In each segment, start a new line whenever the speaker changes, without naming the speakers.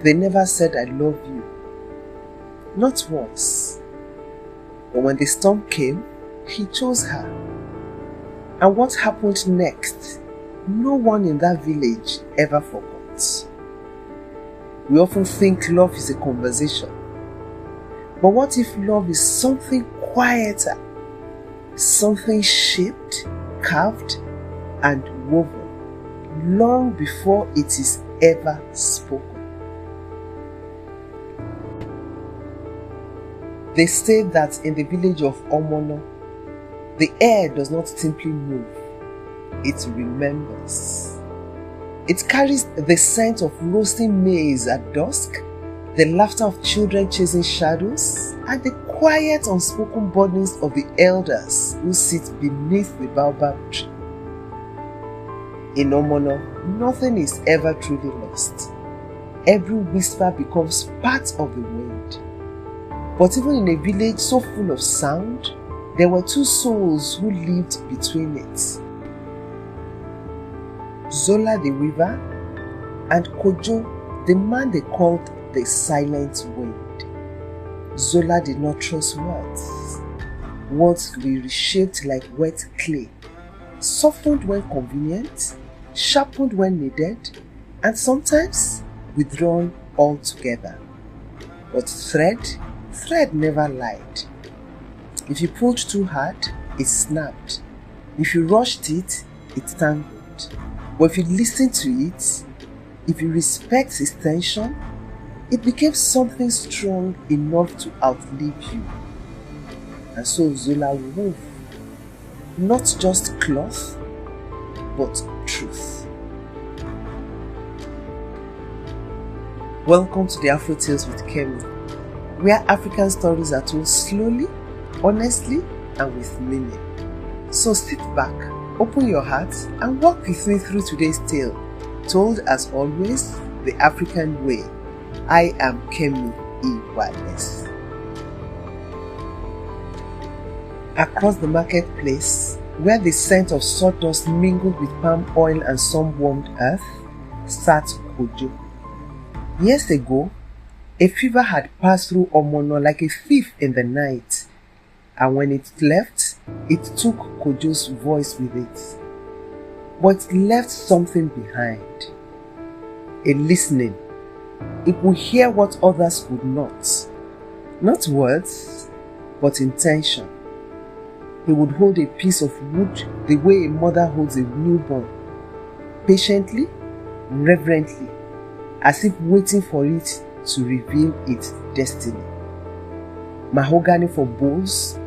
They never said I love you. Not once. But when the storm came, he chose her. And what happened next, no one in that village ever forgot. We often think love is a conversation. But what if love is something quieter? Something shaped, carved, and woven long before it is ever spoken. They say that in the village of Omono, the air does not simply move, it remembers. It carries the scent of roasting maize at dusk, the laughter of children chasing shadows, and the quiet unspoken burdens of the elders who sit beneath the baobab tree. In Omono, nothing is ever truly lost. Every whisper becomes part of the wind. But even in a village so full of sound, there were two souls who lived between it. Zola the weaver and Kojo, the man they called the silent wind. Zola did not trust words. Words could be reshaped like wet clay, softened when convenient, sharpened when needed, and sometimes withdrawn altogether. But thread never lied. If you pulled too hard, it snapped. If you rushed it, it tangled. But if you listened to it, if you respect his tension, it became something strong enough to outlive you. And so Zola wove not just cloth, but truth. Welcome to the Afro Tales with Kemi, where African stories are told slowly, honestly, and with meaning. So sit back, open your heart, and walk with me through today's tale, told as always the African way. I am Kemi E. Across the marketplace, where the scent of sawdust mingled with palm oil and sun-warmed earth, sat Kojo. Years ago, a fever had passed through Omono like a thief in the night, and when it left, it took Kojo's voice with it. But it left something behind. A listening. It would hear what others would not. Not words, but intention. He would hold a piece of wood the way a mother holds a newborn, patiently, reverently, as if waiting for it to reveal its destiny. Mahogany for bowls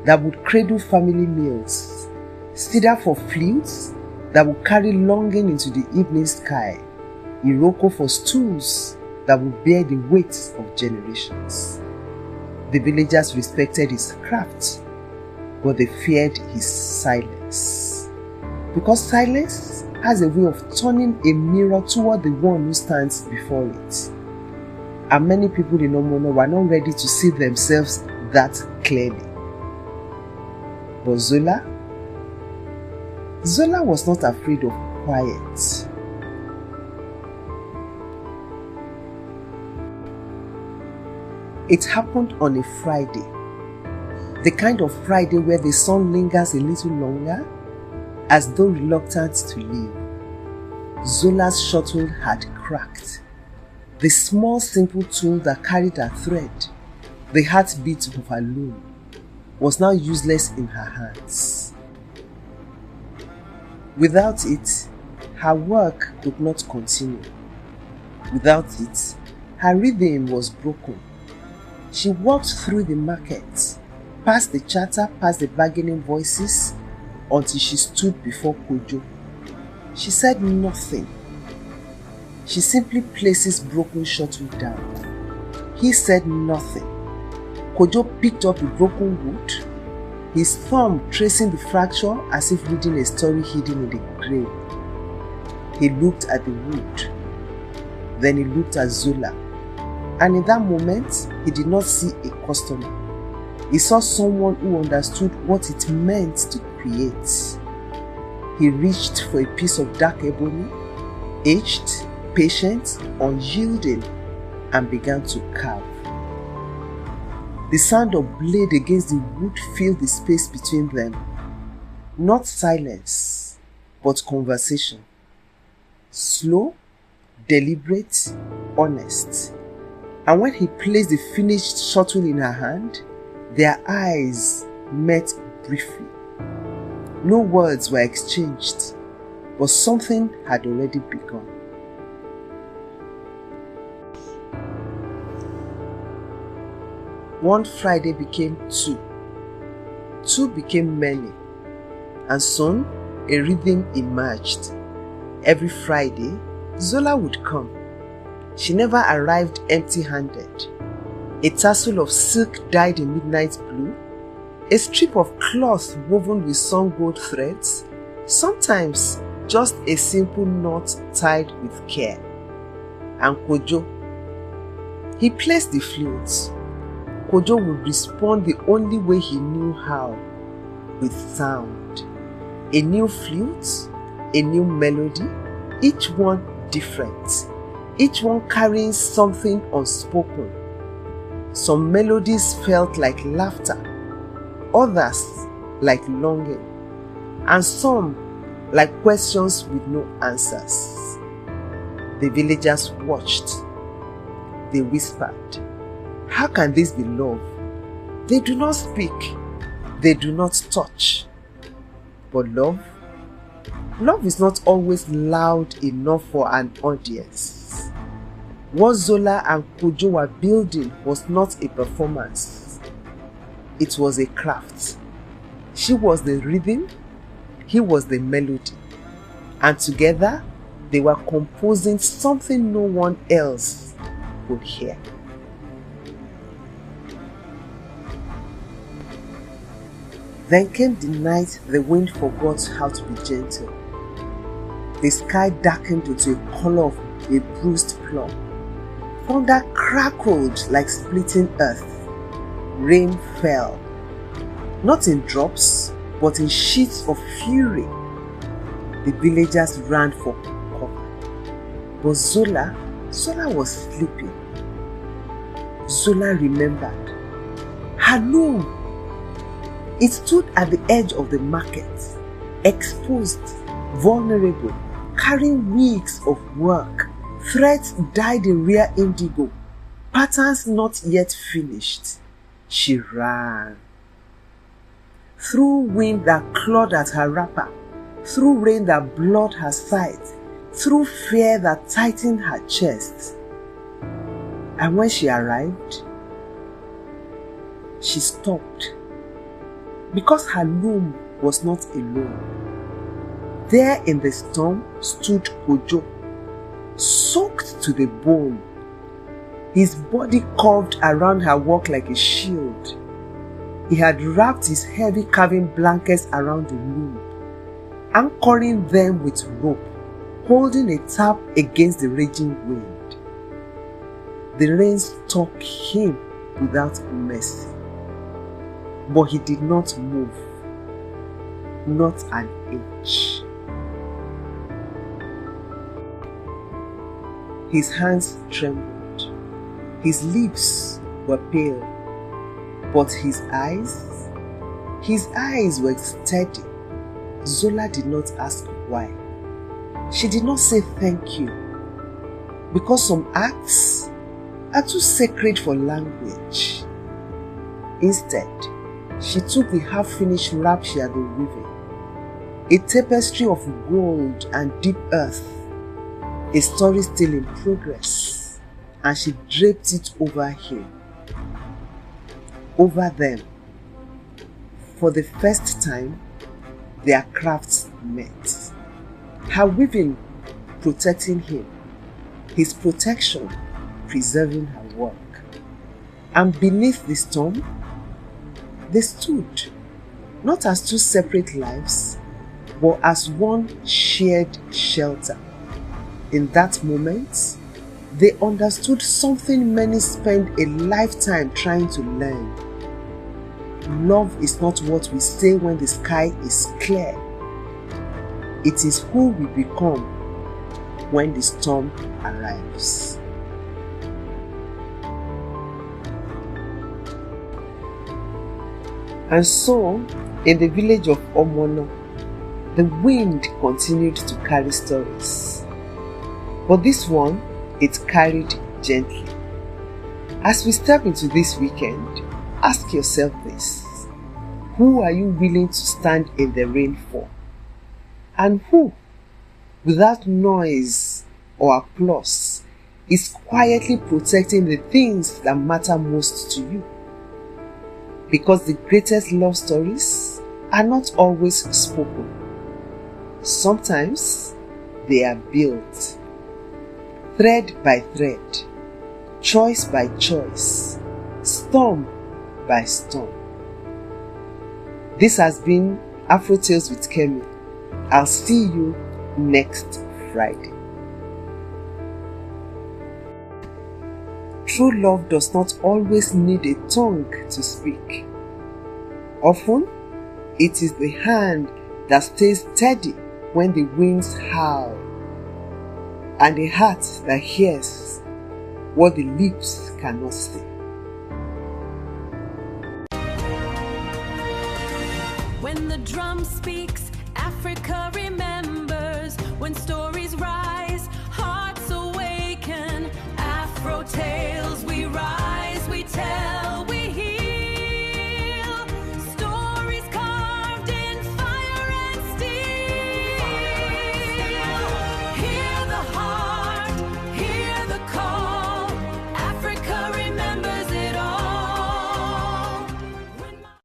that would cradle family meals, cedar for flutes that would carry longing into the evening sky, Iroko for stools that would bear the weight of generations. The villagers respected his craft, but they feared his silence. Because silence has a way of turning a mirror toward the one who stands before it. And many people in Omono were not ready to see themselves that clearly. But Zola was not afraid of quiet. It happened on a Friday. The kind of Friday where the sun lingers a little longer, as though reluctant to leave. Zola's shuttle had cracked. The small simple tool that carried her thread, the heartbeat of her loom, was now useless in her hands. Without it, her work could not continue. Without it, her rhythm was broken. She walked through the market, past the chatter, past the bargaining voices, until she stood before Kojo. She said nothing. She simply placed his broken shuttle down. He said nothing. Kojo picked up the broken wood, his thumb tracing the fracture as if reading a story hidden in the grave. He looked at the wood. Then he looked at Zola. And in that moment, he did not see a customer. He saw someone who understood what it meant to create. He reached for a piece of dark ebony, aged, patient, unyielding, and began to carve. The sound of blade against the wood filled the space between them. Not silence, but conversation. Slow, deliberate, honest. And when he placed the finished shuttle in her hand, their eyes met briefly. No words were exchanged, but something had already begun. One Friday became two. Two became many. And soon, a rhythm emerged. Every Friday, Zola would come. She never arrived empty-handed. A tassel of silk dyed in midnight blue, a strip of cloth woven with some gold threads, sometimes just a simple knot tied with care. And Kojo. He placed the flutes. Kojo would respond the only way he knew how, with sound. A new flute, a new melody, each one different, each one carrying something unspoken. Some melodies felt like laughter, others like longing, and some like questions with no answers. The villagers watched. They whispered, "How can this be love? They do not speak, they do not touch." But love is not always loud enough for an audience. What Zola and Kojo were building was not a performance. It was a craft. She was the rhythm, he was the melody. And together, they were composing something no one else could hear. Then came the night the wind forgot how to be gentle. The sky darkened into a color of a bruised plum. Thunder crackled like splitting earth. Rain fell, not in drops, but in sheets of fury. The villagers ran for cover. But Zola was sleeping. Zola remembered. Her loom. It stood at the edge of the market, exposed, vulnerable, carrying weeks of work, threads dyed in rare indigo, patterns not yet finished. She ran. Through wind that clawed at her wrapper, through rain that blurred her sight, through fear that tightened her chest. And when she arrived, she stopped. Because her loom was not alone. There in the storm stood Kojo, soaked to the bone. His body curved around her work like a shield. He had wrapped his heavy carving blankets around the loom, anchoring them with rope, holding a tap against the raging wind. The rain struck him without mercy. But he did not move, not an inch. His hands trembled, his lips were pale, but his eyes were steady. Zola did not ask why. She did not say thank you, because some acts are too sacred for language. Instead, she took the half-finished wrap she had been weaving, a tapestry of gold and deep earth, a story still in progress, and she draped it over him, over them. For the first time, their crafts met. Her weaving protecting him, his protection preserving her work. And beneath the storm, they stood, not as two separate lives, but as one shared shelter. In that moment, they understood something many spend a lifetime trying to learn. Love is not what we say when the sky is clear. It is who we become when the storm arrives. And so, in the village of Omono, the wind continued to carry stories. But this one, it carried gently. As we step into this weekend, ask yourself this: who are you willing to stand in the rain for? And who, without noise or applause, is quietly protecting the things that matter most to you? Because the greatest love stories are not always spoken. Sometimes they are built, thread by thread, choice by choice, storm by storm. This has been Afro Tales with Kemi. I'll see you next Friday. True love does not always need a tongue to speak. Often, it is the hand that stays steady when the winds howl, and the heart that hears what the lips cannot say.
When the drum speaks, Africa remains.